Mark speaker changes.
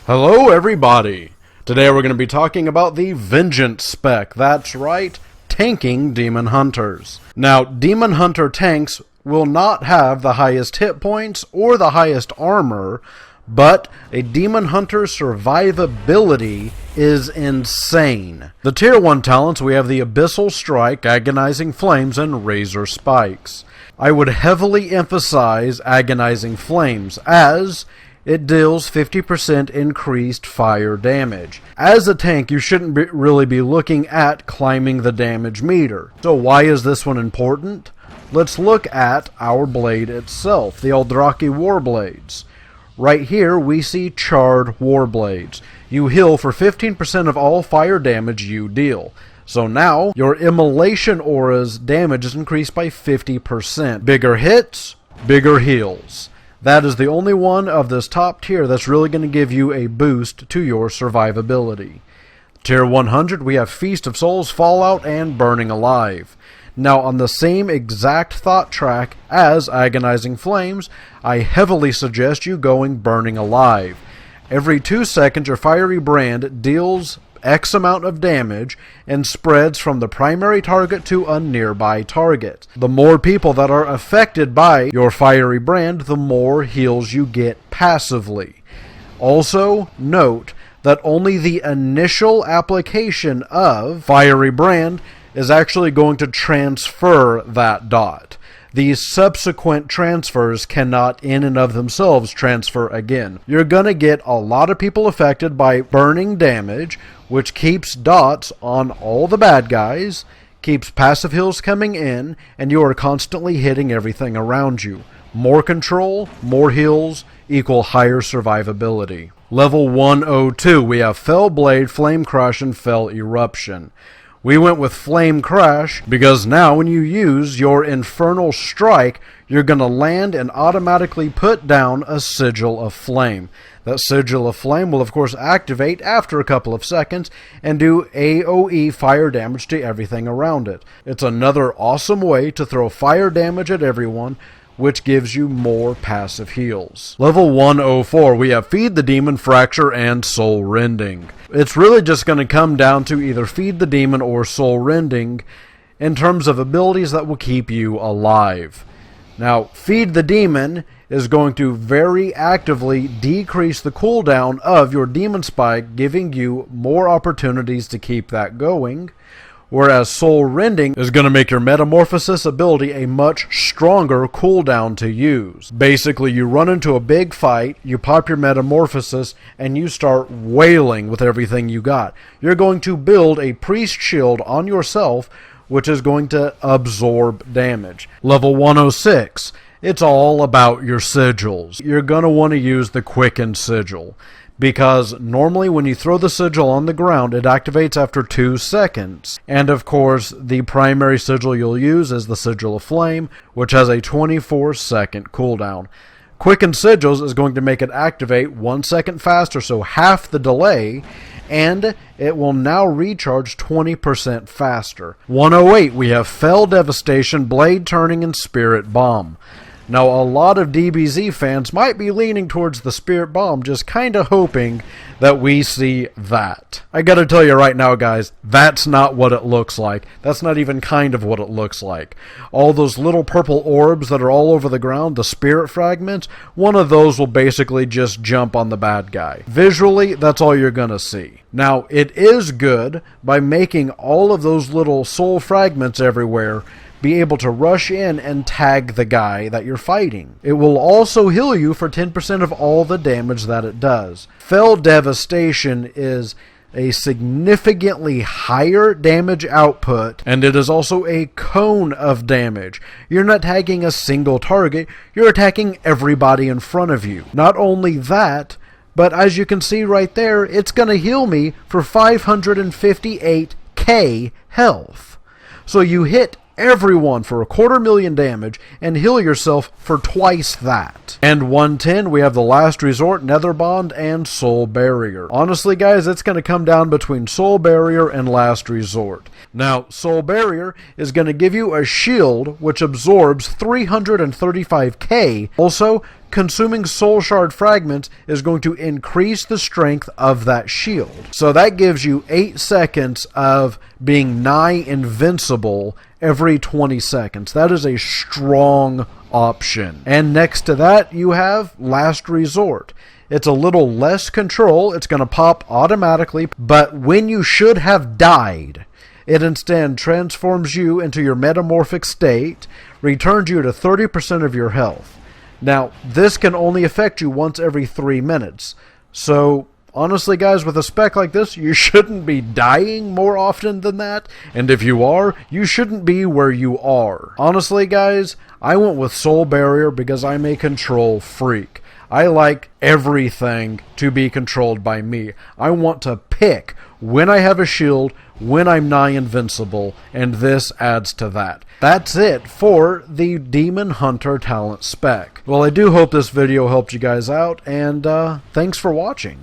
Speaker 1: Hello everybody! Today we're going to be talking about the Vengeance spec. That's right, tanking Demon Hunters. Now, Demon Hunter tanks will not have the highest hit points or the highest armor, but a Demon Hunter's survivability is insane. The Tier 1 talents, we have the Abyssal Strike, Agonizing Flames, and Razor Spikes. I would heavily emphasize Agonizing Flames, as it deals 50% increased fire damage. As a tank, you shouldn't really be looking at climbing the damage meter. So why is this one important? Let's look at our blade itself, the Eldraki Warblades. Right here, we see Charred Warblades. You heal for 15% of all fire damage you deal. So now, your Immolation Aura's damage is increased by 50%. Bigger hits, bigger heals. That is the only one of this top tier that's really going to give you a boost to your survivability. Tier 100, we have Feast of Souls, Fallout, and Burning Alive. Now, on the same exact thought track as Agonizing Flames, I heavily suggest you going Burning Alive. Every 2 seconds, your fiery brand deals X amount of damage and spreads from the primary target to a nearby target. The more people that are affected by your fiery brand, the more heals you get passively. Also, note that only the initial application of fiery brand is actually going to transfer that dot. These subsequent transfers cannot in and of themselves transfer again. You're going to get a lot of people affected by burning damage, which keeps dots on all the bad guys, keeps passive heals coming in, and you are constantly hitting everything around you. More control, more heals, equal higher survivability. Level 102, we have Fell Blade, Flame Crush, and Fell Eruption. We went with Flame Crash because now when you use your Infernal Strike, you're going to land and automatically put down a Sigil of Flame. That Sigil of Flame will of course activate after a couple of seconds and do AoE fire damage to everything around it. It's another awesome way to throw fire damage at everyone, which gives you more passive heals. Level 104, we have Feed the Demon, Fracture, and Soul Rending. It's really just going to come down to either Feed the Demon or Soul Rending in terms of abilities that will keep you alive. Now, Feed the Demon is going to very actively decrease the cooldown of your Demon Spike, giving you more opportunities to keep that going. Whereas Soul Rending is going to make your Metamorphosis ability a much stronger cooldown to use. Basically, you run into a big fight, you pop your Metamorphosis, and you start wailing with everything you got. You're going to build a Priest Shield on yourself, which is going to absorb damage. Level 106, it's all about your sigils. You're going to want to use the Quickened Sigil, because normally when you throw the sigil on the ground, it activates after 2 seconds. And of course, the primary sigil you'll use is the Sigil of Flame, which has a 24-second cooldown. Quickened Sigils is going to make it activate 1 second faster, so half the delay, and it will now recharge 20% faster. 108, we have Fell Devastation, Blade Turning, and Spirit Bomb. Now, a lot of DBZ fans might be leaning towards the Spirit Bomb, just kind of hoping that we see that. I gotta tell you right now, guys, that's not what it looks like. That's not even kind of what it looks like. All those little purple orbs that are all over the ground, the Spirit Fragments, one of those will basically just jump on the bad guy. Visually, that's all you're gonna see. Now, it is good by making all of those little soul fragments everywhere be able to rush in and tag the guy that you're fighting. It will also heal you for 10% of all the damage that it does. Fell Devastation is a significantly higher damage output, and it is also a cone of damage. You're not tagging a single target, you're attacking everybody in front of you. Not only that, but as you can see right there, it's going to heal me for 558k health. So you hit everyone for 250,000 damage and heal yourself for twice that. And 110, we have the Last Resort, Nether Bond, and Soul Barrier. Honestly, guys, it's going to come down between Soul Barrier and Last Resort. Now, Soul Barrier is going to give you a shield which absorbs 335k. Also, consuming soul shard fragments is going to increase the strength of that shield. So that gives you 8 seconds of being nigh invincible every 20 seconds. That is a strong option. And next to that, you have Last Resort. It's a little less control. It's going to pop automatically, but when you should have died, it instead transforms you into your metamorphic state, returns you to 30% of your health. Now, this can only affect you once every 3 minutes. So, honestly, guys, with a spec like this, you shouldn't be dying more often than that. And if you are, you shouldn't be where you are. Honestly, guys, I went with Soul Barrier because I'm a control freak. I like everything to be controlled by me. I want to pick when I have a shield, when I'm nigh invincible, and this adds to that. That's it for the Demon Hunter talent spec. Well, I do hope this video helped you guys out, and thanks for watching.